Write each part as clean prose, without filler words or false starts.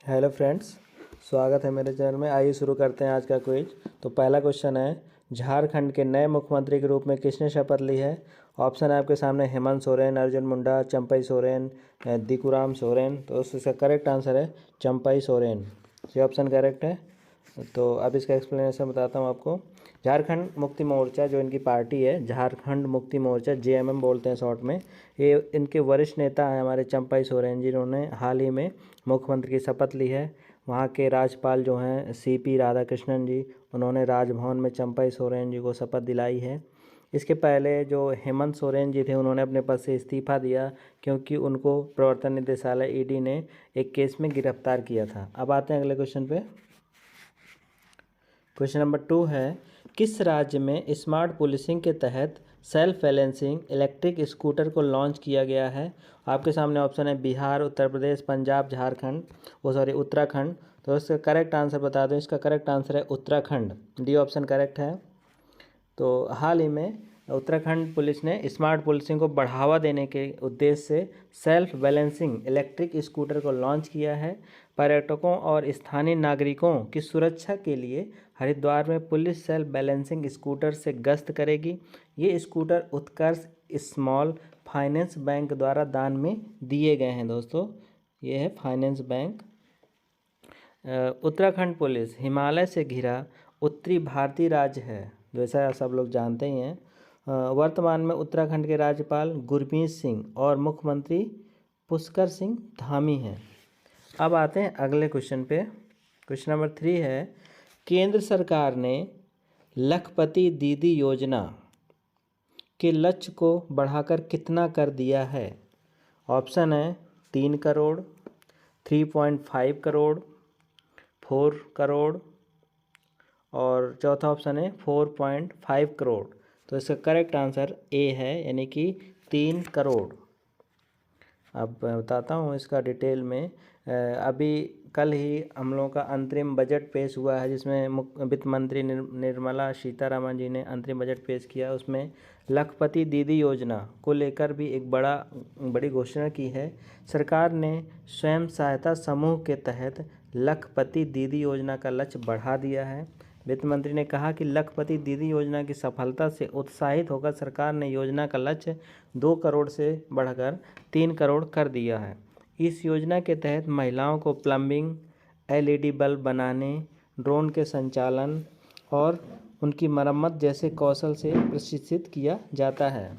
Hello friends, स्वागत है मेरे चैनल में। आइए शुरू करते हैं आज का क्विज। तो पहला क्वेश्चन है, झारखंड के नए मुख्यमंत्री के रूप में किसने शपथ ली है? ऑप्शन है आपके सामने हेमंत सोरेन, अर्जुन मुंडा, चंपई सोरेन, दिकुराम सोरेन। तो इसका करेक्ट आंसर है चंपई सोरेन। ये ऑप्शन करेक्ट है। तो अब इसका एक्सप्लेनेशन बताता हूँ आपको। झारखंड मुक्ति मोर्चा जो इनकी पार्टी है, झारखंड मुक्ति मोर्चा जेएमएम बोलते हैं शॉर्ट में, ये इनके वरिष्ठ नेता हैं हमारे चंपई सोरेन जी, जिन्होंने हाल ही में मुख्यमंत्री की शपथ ली है। वहाँ के राज्यपाल जो हैं सीपी राधाकृष्णन जी, उन्होंने राजभवन में चंपई सोरेन जी को शपथ दिलाई है। इसके पहले जो हेमंत सोरेन जी थे, उन्होंने अपने पद से इस्तीफा दिया क्योंकि उनको प्रवर्तन निदेशालय ईडी ने एक केस में गिरफ्तार किया था। अब आते हैं अगले क्वेश्चन पे। क्वेश्चन नंबर 2 है, किस राज्य में स्मार्ट पुलिसिंग के तहत सेल्फ बैलेंसिंग इलेक्ट्रिक स्कूटर को लॉन्च किया गया है? आपके सामने ऑप्शन है बिहार, उत्तर प्रदेश, पंजाब, झारखंड, उत्तराखंड। तो इसका करेक्ट आंसर बता दूं, इसका करेक्ट आंसर है उत्तराखंड। डी ऑप्शन करेक्ट है। तो हाल ही में उत्तराखंड पुलिस ने स्मार्ट पुलिसिंग को बढ़ावा देने के उद्देश्य से सेल्फ बैलेंसिंग इलेक्ट्रिक स्कूटर को लॉन्च किया है। पर्यटकों और स्थानीय नागरिकों की सुरक्षा के लिए हरिद्वार में पुलिस सेल्फ बैलेंसिंग स्कूटर से गश्त करेगी। ये स्कूटर उत्कर्ष स्मॉल फाइनेंस बैंक द्वारा दान में दिए गए हैं। दोस्तों, ये है finance bank. Uttarakhand police Himalaya से घिरा उत्तरी भारतीय राज्य है, जैसा सब लोग जानते ही हैं। वर्तमान में उत्तराखंड के राज्यपाल गुरमीत सिंह और मुख्यमंत्री पुष्कर सिंह धामी हैं। अब आते हैं अगले क्वेश्चन पे। क्वेश्चन नंबर 3 है, केंद्र सरकार ने लखपति दीदी योजना के लक्ष्य को बढ़ाकर कितना कर दिया है? ऑप्शन है 3 करोड़, 3.5 करोड़, 4 करोड़ और चौथा ऑप्शन है 4.5 करोड़। तो इसका करेक्ट आंसर ए है, यानी कि 3 करोड़। अब मैं बताता हूँ इसका डिटेल में। अभी कल ही हम लोगों का अंतरिम बजट पेश हुआ है, जिसमें वित्त मंत्री निर्मला सीतारमण जी ने अंतरिम बजट पेश किया। उसमें लखपति दीदी योजना को लेकर भी एक बड़ी घोषणा की है। सरकार ने स्वयं सहायता समूह के तहत लखपति दीदी योजना का लक्ष्य बढ़ा दिया है। वित्त मंत्री ने कहा कि लखपति दीदी योजना की सफलता से उत्साहित होकर सरकार ने योजना का लक्ष्य 2 करोड़ से बढ़कर 3 करोड़ कर दिया है। इस योजना के तहत महिलाओं को प्लम्बिंग, एलईडी बल्ब बनाने, ड्रोन के संचालन और उनकी मरम्मत जैसे कौशल से प्रशिक्षित किया जाता है।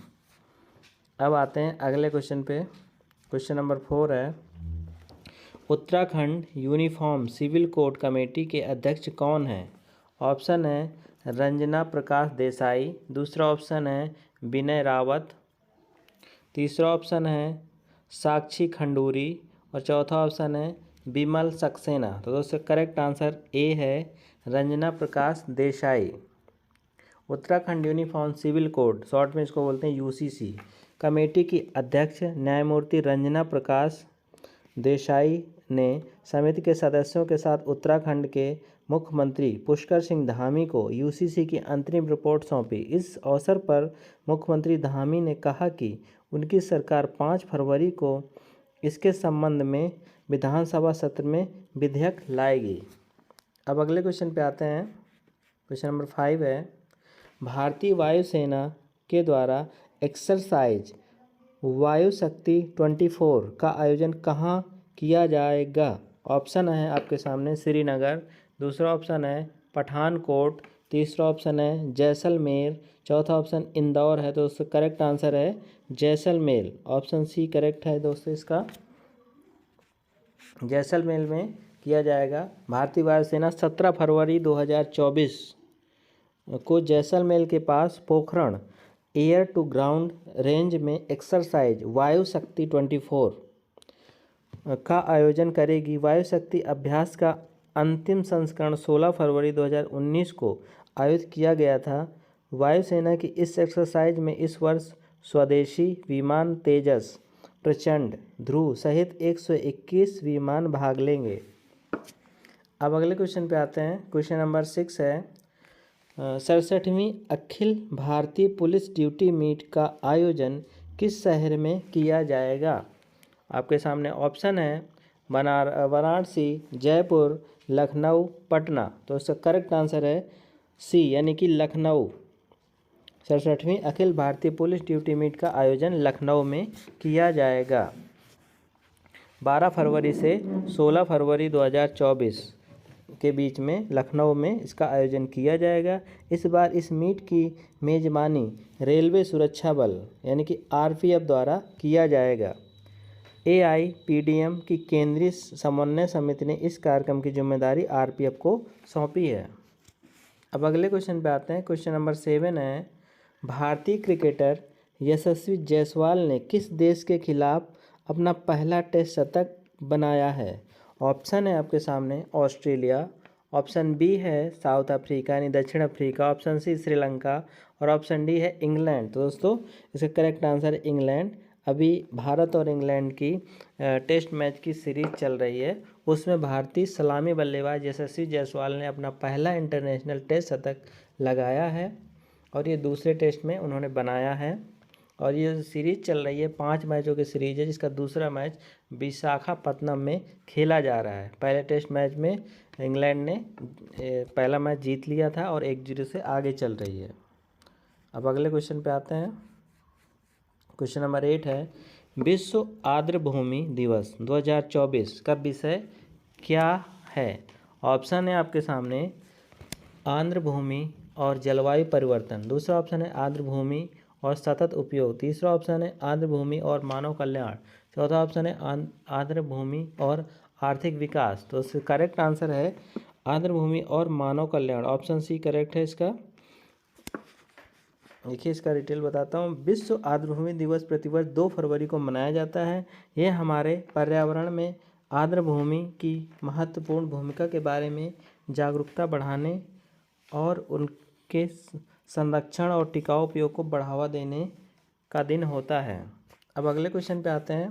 अब आते हैं अगले क्वेश्चन पे। क्वेश्चन नंबर 4 है, Uttarakhand uniform civil code committee के अध्यक्ष कौन हैं? ऑप्शन है रंजना प्रकाश देसाई, दूसरा ऑप्शन है विनय रावत, तीसरा ऑप्शन है साक्षी खंडूरी और चौथा ऑप्शन है विमल सक्सेना। तो दोस्तों करेक्ट आंसर ए है Ranjana Prakash Desai. Uttarakhand uniform civil code, short में इसको बोलते हैं यूसीसी, कमेटी की अध्यक्ष न्यायमूर्ति रंजना प्रकाश देसाई ने समिति के सदस्यों के साथ उत्तराखंड के मुख्यमंत्री पुष्कर सिंह धामी को यूसीसी की अंतरिम रिपोर्ट सौंपी। इस अवसर पर मुख्यमंत्री धामी ने कहा कि उनकी सरकार 5 फरवरी को इसके संबंध में विधानसभा सत्र में विधेयक लाएगी। अब अगले क्वेश्चन पे आते हैं। क्वेश्चन नंबर 5 है, भारतीय वायुसेना के द्वारा एक्सरसाइज वायु शक्ति 24 का आयोजन कहाँ किया जाएगा? ऑप्शन है आपके सामने श्रीनगर, दूसरा ऑप्शन है पठानकोट, तीसरा ऑप्शन है जैसलमेर, चौथा ऑप्शन इंदौर है। तो उसका करेक्ट आंसर है जैसलमेर। ऑप्शन सी करेक्ट है दोस्तों इसका। जैसलमेर में किया जाएगा। भारतीय वायुसेना 17 फरवरी 2024 को जैसलमेर के पास Pokhran air to ground range में एक्सरसाइज वायु शक्ति 24 का आयोजन करेगी। वायु शक्ति अभ्यास का अंतिम संस्करण 16 फरवरी 2019 को आयोजित किया गया था। वायुसेना की इस एक्सरसाइज में इस वर्ष स्वदेशी विमान तेजस, प्रचंड, ध्रुव सहित 121 विमान भाग लेंगे। अब अगले क्वेश्चन पे आते हैं। क्वेश्चन नंबर 6 है, 67वीं Akhil Bharatiya police duty meet का आयोजन किस शहर में किया जाएगा? आपके सामने ऑप्शन है वाराणसी, जयपुर, लखनऊ, पटना। तो इसका करेक्ट आंसर है सी यानी कि Lucknow. 67वीं Akhil Bharatiya police duty meet का आयोजन लखनऊ में किया जाएगा। 12 फरवरी से 16 फरवरी 2024 के बीच में लखनऊ में इसका आयोजन किया जाएगा। इस बार इस मीट की मेज़बानी रेलवे सुरक्षा बल यानी कि आरपीएफ द्वारा किया जाएगा। AIPDM की केंद्रीय समन्वय समिति ने इस कार्यक्रम की जिम्मेदारी आरपीएफ को सौंपी है। अब अगले क्वेश्चन पे आते हैं। क्वेश्चन नंबर 7 है, भारतीय क्रिकेटर यशस्वी जायसवाल ने किस देश के खिलाफ अपना पहला टेस्ट शतक बनाया है? ऑप्शन है आपके सामने ऑस्ट्रेलिया, ऑप्शन बी है साउथ अफ्रीका यानी दक्षिण अफ्रीका, ऑप्शन सी श्रीलंका और ऑप्शन डी है इंग्लैंड। तो दोस्तों इसका करेक्ट आंसर है इंग्लैंड। अभी भारत और इंग्लैंड की टेस्ट मैच की सीरीज चल रही है, उसमें भारतीय सलामी बल्लेबाज यशस्वी जायसवाल ने अपना पहला इंटरनेशनल टेस्ट शतक लगाया है और ये दूसरे टेस्ट में उन्होंने बनाया है। और ये सीरीज चल रही है, 5 मैचों की सीरीज है, जिसका दूसरा मैच विशाखापत्तनम में खेला जा रहा है। पहले टेस्ट मैच में इंग्लैंड ने पहला मैच जीत लिया था और 1-0 से आगे चल रही है। अब अगले क्वेश्चन पे आते हैं। क्वेश्चन नंबर 8 है, विश्व आर्द्रभूमि दिवस 2024 का विषय क्या है? ऑप्शन है आपके सामने आर्द्रभूमि और जलवायु परिवर्तन, दूसरा ऑप्शन है आर्द्रभूमि और सतत उपयोग, तीसरा ऑप्शन है आर्द्रभूमि और मानव कल्याण, चौथा ऑप्शन है आर्द्रभूमि और आर्थिक विकास। तो इसका करेक्ट आंसर है आर्द्रभूमि और मानव कल्याण, ऑप्शन सी करेक्ट है इसका। देखिए इसका डिटेल बताता हूँ। विश्व आर्द्रभूमि दिवस प्रतिवर्ष 2 फरवरी को मनाया जाता है। ये हमारे पर्यावरण में आर्द्रभूमि की महत्वपूर्ण भूमिका के बारे में जागरूकता बढ़ाने और उनके संरक्षण और टिकाऊ उपयोग को बढ़ावा देने का दिन होता है। अब अगले क्वेश्चन पे आते हैं।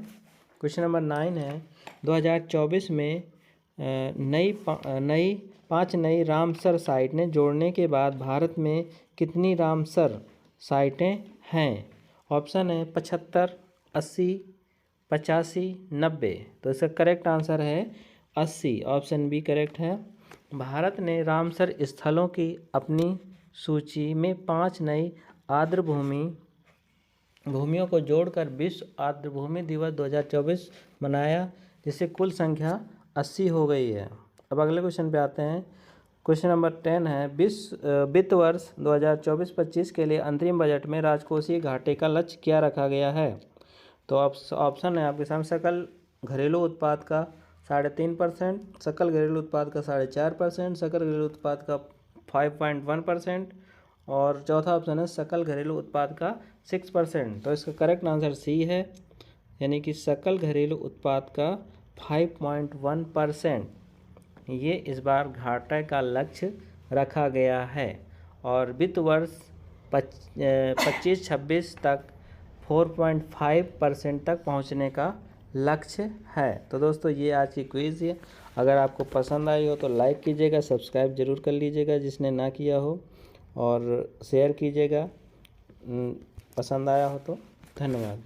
क्वेश्चन नंबर 9 है, 2024 में पाँच नई रामसर साइट ने जोड़ने के बाद भारत में कितनी रामसर साइटें हैं? ऑप्शन है 75, 80, 85, 90। तो इसका करेक्ट आंसर है 80, ऑप्शन बी करेक्ट है। भारत ने रामसर स्थलों की अपनी सूची में 5 नई भूमियों को जोड़कर विश्व आर्द्रभूमि दिवस 2024 मनाया, जिससे कुल संख्या 80 हो गई है। अब अगले क्वेश्चन पे आते हैं। क्वेश्चन नंबर 10 है, वित्त वर्ष 2024-25 के लिए अंतरिम बजट में राजकोषीय घाटे का लक्ष्य क्या रखा गया है? तो ऑप्शन है आपके सामने सकल घरेलू उत्पाद का 3.5%, सकल घरेलू उत्पाद का 4.5%, सकल घरेलू उत्पाद का 5.1% और चौथा ऑप्शन है सकल घरेलू उत्पाद का 6%। तो इसका करेक्ट आंसर सी है, यानी कि सकल घरेलू उत्पाद का 5.1% ये इस बार घाटे का लक्ष्य रखा गया है। और वित्त वर्ष 25-26 तक 4.5% तक पहुंचने का लक्ष्य है। तो दोस्तों ये आज की क्विज़ है। अगर आपको पसंद आई हो तो लाइक कीजिएगा, सब्सक्राइब जरूर कर लीजिएगा जिसने ना किया हो, और शेयर कीजिएगा पसंद आया हो तो। धन्यवाद।